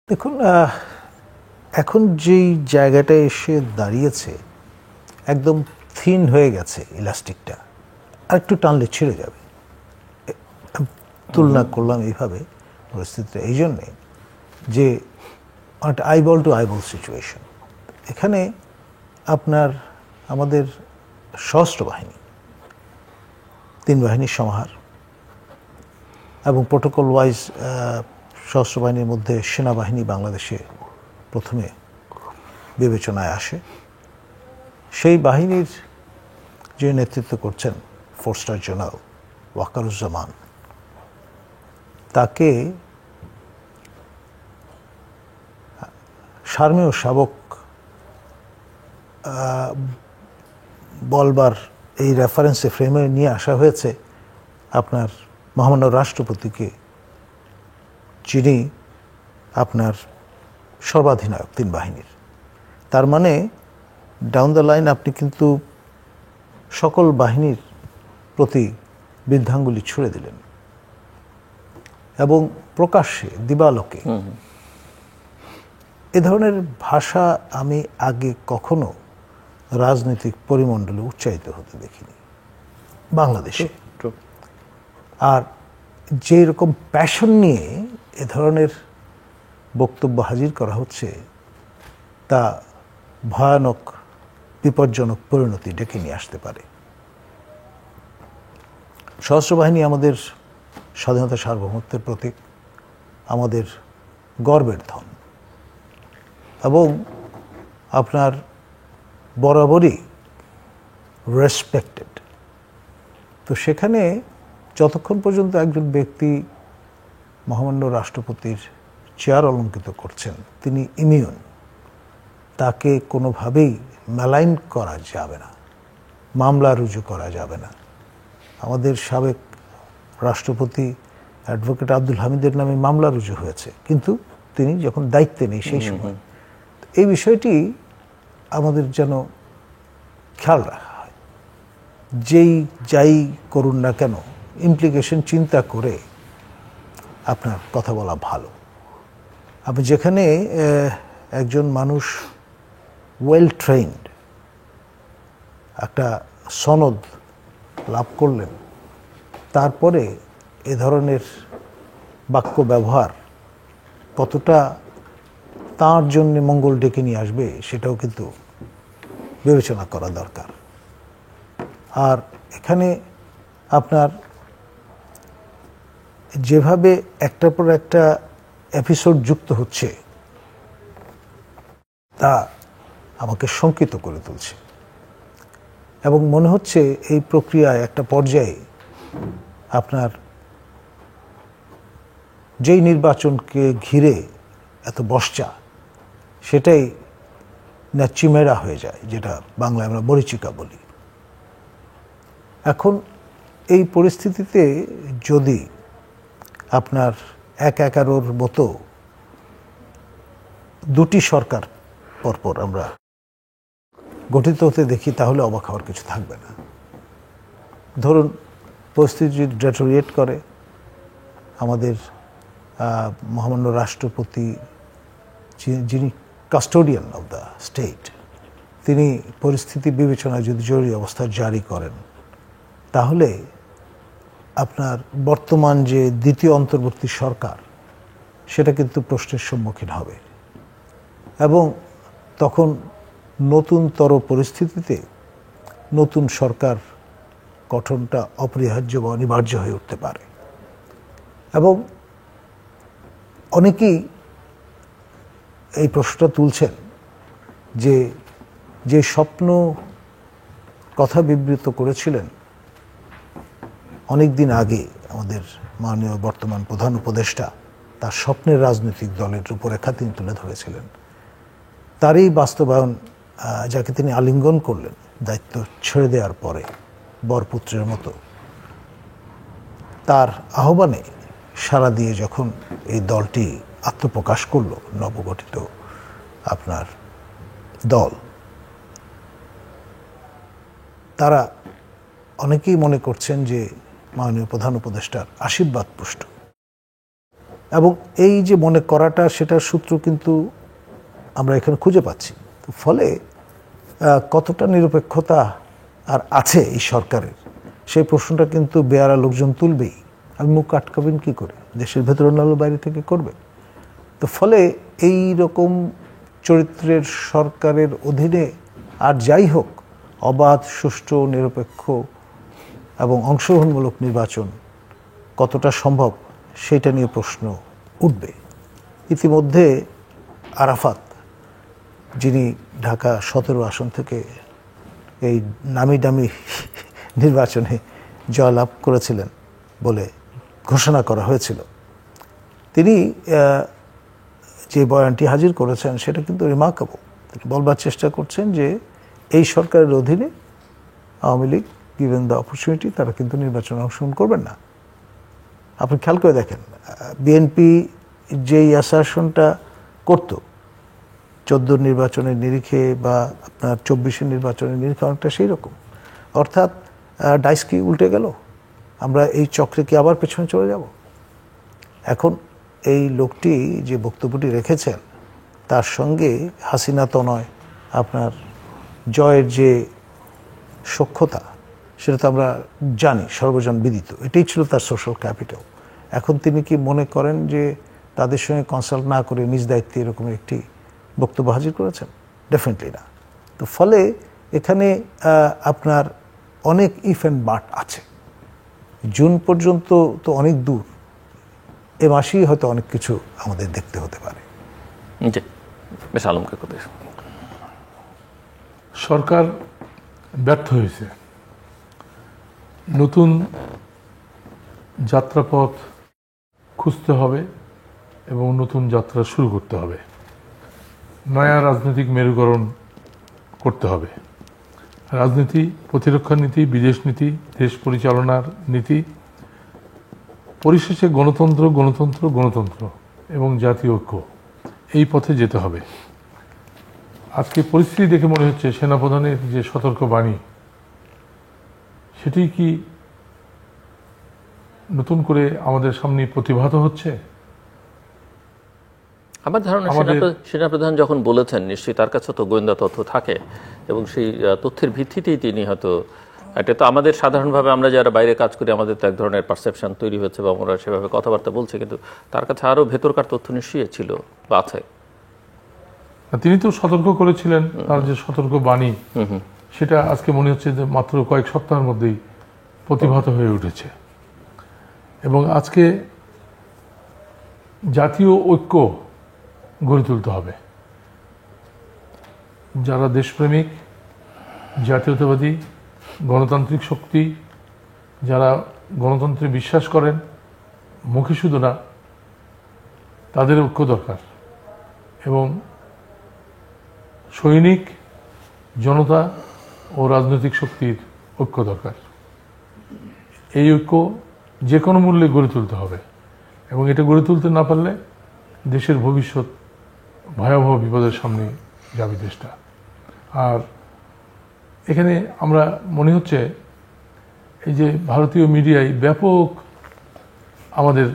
দেখুন, এখন যেই জায়গাটায় এসে দাঁড়িয়েছে একদম থিন হয়ে গেছে ইলাস্টিকটা, আর একটু টানলে ছিঁড়ে যাবে। তুলনা করলাম এইভাবে পরিস্থিতিটা এই জন্যে যে একটা আইবল টু আইবল সিচুয়েশন। এখানে আপনার আমাদের সশস্ত্র বাহিনী, 3 বাহিনীর সমাহার, এবং প্রোটোকল ওয়াইজ সশস্ত্র বাহিনীর মধ্যে সেনাবাহিনী বাংলাদেশে প্রথমে বিবেচনায় আসে। সেই বাহিনীর যে নেতৃত্ব করছেন 4 স্টার জেনারেল ওয়াকারুজ্জামান, তাকে সারমেয় শাবক বলবার এই রেফারেন্সে ফ্রেমে নিয়ে আসা হয়েছে আপনার মহামান্য রাষ্ট্রপতিকে, যিনি আপনার সর্বাধিনায়ক 3 বাহিনীর। তার মানে ডাউন দ্য লাইন আপনি কিন্তু সকল বাহিনীর প্রতি বৃদ্ধাঙ্গুলি ছুড়ে দিলেন এবং প্রকাশ্যে দিবালোকে। এ ধরনের ভাষা আমি আগে কখনো রাজনৈতিক পরিমণ্ডলে উচ্চারিত হতে দেখিনি বাংলাদেশে। আর যে রকম প্যাশন নিয়ে এ ধরনের বক্তব্য হাজির করা হচ্ছে, তা ভয়ানক বিপজ্জনক পরিণতি ডেকে নিয়ে আসতে পারে। সশস্ত্র বাহিনী আমাদের স্বাধীনতা সার্বভৌমত্বের প্রতীক, আমাদের গর্বের ধন, এবং আপনার বরাবরই রেসপেক্টেড। তো সেখানে যতক্ষণ পর্যন্ত একজন ব্যক্তি মহামান্য রাষ্ট্রপতির চেয়ার অলঙ্কিত করছেন, তিনি ইমিউন, তাকে কোনোভাবেই মেলাইন করা যাবে না, মামলা রুজু করা যাবে না। আমাদের সাবেক রাষ্ট্রপতি অ্যাডভোকেট আব্দুল হামিদের নামে মামলা রুজু হয়েছে, কিন্তু তিনি যখন দায়িত্বে নেই সেই সময়। এই বিষয়টি আমাদের যেন খেয়াল রাখা হয়। যাই করুন না কেন, ইমপ্লিকেশন চিন্তা করে আপনার কথা বলা ভালো। আপনি যেখানে একজন মানুষ ওয়েল ট্রেইনড, একটা সনদ লাভ করলেন, তারপরে এ ধরনের বাক্য ব্যবহার কতটা তার জন্য মঙ্গল ডেকে নিয়ে আসবে, সেটাও কিন্তু বিবেচনা করা দরকার। আর এখানে আপনার যেভাবে একটার পর একটা এপিসোড যুক্ত হচ্ছে, তা আমাকে শঙ্কিত করে তুলছে এবং মনে হচ্ছে এই প্রক্রিয়ায় একটা পর্যায়ে আপনার যেই নির্বাচনকে ঘিরে এত বর্ষা, সেটাই চিমেরা হয়ে যায়, যেটা বাংলায় আমরা মরীচিকা বলি। এখন এই পরিস্থিতিতে যদি আপনার 11-11 মতো 2টি সরকার পরপর আমরা গঠিত হতে দেখি, তাহলে অবাক হওয়ার কিছু থাকবে না। ধরুন, পরিস্থিতি যদি ডেটোরিয়েট করে, আমাদের মহামান্য রাষ্ট্রপতি, যিনি কাস্টোডিয়ান অব দ্য স্টেট, তিনি পরিস্থিতি বিবেচনায় যদি জরুরি অবস্থা জারি করেন, তাহলে আপনার বর্তমান যে দ্বিতীয় অন্তর্বর্তী সরকার, সেটা কিন্তু প্রশ্নের সম্মুখীন হবে এবং তখন নতুনতর পরিস্থিতিতে নতুন সরকার গঠনটা অপরিহার্য বা অনিবার্য হয়ে উঠতে পারে। এবং অনেকেই এই প্রশ্নটা তুলছেন যে স্বপ্ন কথা বিবৃত করেছিলেন অনেক দিন আগে আমাদের মাননীয় বর্তমান প্রধান উপদেষ্টা, তার স্বপ্নের রাজনৈতিক দলের রূপরেখা তিনি তুলে ধরেছিলেন। তারই বাস্তবায়ন, যাকে তিনি আলিঙ্গন করলেন দায়িত্ব ছেড়ে দেওয়ার পরে বরপুত্রের মতো, তার আহ্বানে সাড়া দিয়ে যখন এই দলটি আত্মপ্রকাশ করল, নবগঠিত আপনার দল, তারা অনেকেই মনে করছেন যে মাননীয় প্রধান উপদেষ্টার আশীর্বাদ পুষ্ট। এবং এই যে মনে করাটা, সেটার সূত্র কিন্তু আমরা এখানে খুঁজে পাচ্ছি। তো ফলে কতটা নিরপেক্ষতা আর আছে এই সরকারের, সেই প্রশ্নটা কিন্তু বেয়ারা লোকজন তুলবেই। আমি মুখ আটকাবেন কি করে? দেশের ভেতরে নাহলে বাইরে থেকে করবে। তো ফলে এই রকম চরিত্রের সরকারের অধীনে আর যাই হোক, অবাধ, সুষ্ঠু, নিরপেক্ষ এবং অংশগ্রহণমূলক নির্বাচন কতটা সম্ভব সেটা নিয়ে প্রশ্ন উঠবে। ইতিমধ্যে আরাফাত, যিনি ঢাকা 17 আসন থেকে এই নামি দামি নির্বাচনে জয়লাভ করেছিলেন বলে ঘোষণা করা হয়েছিল, তিনি যে বয়ানটি হাজির করেছেন সেটা কিন্তু রিমার্কেবল। তিনি বলবার চেষ্টা করছেন যে এই সরকারের অধীনে Awami League, given the opportunity, তারা কিন্তু নির্বাচনে অংশগ্রহণ করবেন না। আপনি খেয়াল করে দেখেন, বিএনপি যেই অ্যাসারশনটা করত 14 নির্বাচনের নিরিখে বা আপনার 24 নির্বাচনের নিরিখে, অনেকটা সেই রকম। অর্থাৎ ডাইস কি উল্টে গেল? আমরা এই চক্রে কি আবার পেছনে চলে যাব? এখন এই লোকটি যে বক্তব্যটি রেখেছেন, তার সঙ্গে হাসিনা তনয় আপনার জয়ের যে সখ্যতা, সেটা তো আমরা জানি, সর্বজন বিদিত। এটাই ছিল তার সোশ্যাল ক্যাপিটাল। এখন তিনি কি মনে করেন যে তাদের সঙ্গে কনসাল্ট না করে নিজ দায়িত্বে এরকম একটি বক্তব্য হাজির করেছেন? ডেফিনেটলি না। তো ফলে এখানে আপনার অনেক ইফ অ্যান্ড বাট আছে। জুন পর্যন্ত তো অনেক দূর, এ মাসেই হয়তো অনেক কিছু আমাদের দেখতে হতে পারে। জি, বেশ আলমকে কথা। সরকার ব্যর্থ হয়েছে। নতুন যাত্রাপথ খুঁজতে হবে এবং নতুন যাত্রা শুরু করতে হবে। নয়া রাজনৈতিক মেরুকরণ করতে হবে। রাজনীতি, প্রতিরক্ষা নীতি, বিদেশ নীতি, দেশ পরিচালনার নীতি, পরিশেষে গণতন্ত্র, গণতন্ত্র, গণতন্ত্র এবং জাতীয় ঐক্য, এই পথে যেতে হবে। আজকে পরিস্থিতি দেখে মনে হচ্ছে সেনাপ্রধানের যে সতর্ক বাণী, সেটি কি নতুন করে আমাদের সামনে প্রতিভাত হচ্ছে? আমার ধারণা সেনাপ্রধান যখন বলেছেন, নিশ্চয়ই তার কাছে তো গোয়েন্দা তথ্য থাকে এবং সেই তথ্যের ভিত্তিতেই তিনি হয়তো, এটা তো আমাদের সাধারণভাবে আমরা যারা বাইরে কাজ করি আমাদের তো এক ধরনের পারসেপশন তৈরি হচ্ছে বা আমরা সেভাবে কথাবার্তা বলছি, কিন্তু তার কাছে আরও ভেতরকার তথ্য নিশ্চয়ই ছিল বা আছে। তিনি তো সতর্ক করেছিলেন, তার যে সতর্ক বাণী, সেটা আজকে মনে হচ্ছে যে মাত্র কয়েক সপ্তাহের মধ্যেই প্রতিভাত হয়ে উঠেছে। এবং আজকে জাতীয় ঐক্য গড়ে তুলতে হবে। যারা দেশপ্রেমিক, জাতীয়তাবাদী, গণতান্ত্রিক শক্তি, যারা গণতন্ত্রে বিশ্বাস করেন, মুখে শুধু না, তাদের ঐক্য দরকার। এবং সৈনিক, জনতা ও রাজনৈতিক শক্তির ঐক্য দরকার। এই ঐক্য যে কোনো মূল্যে গড়ে তুলতে হবে এবং এটা গড়ে তুলতে না পারলে দেশের ভবিষ্যৎ ভয়াবহ বিপদের সামনে যাবে দেশটা। আর এখানে আমরা মনে হচ্ছে এই যে ভারতীয় মিডিয়ায় ব্যাপক আমাদের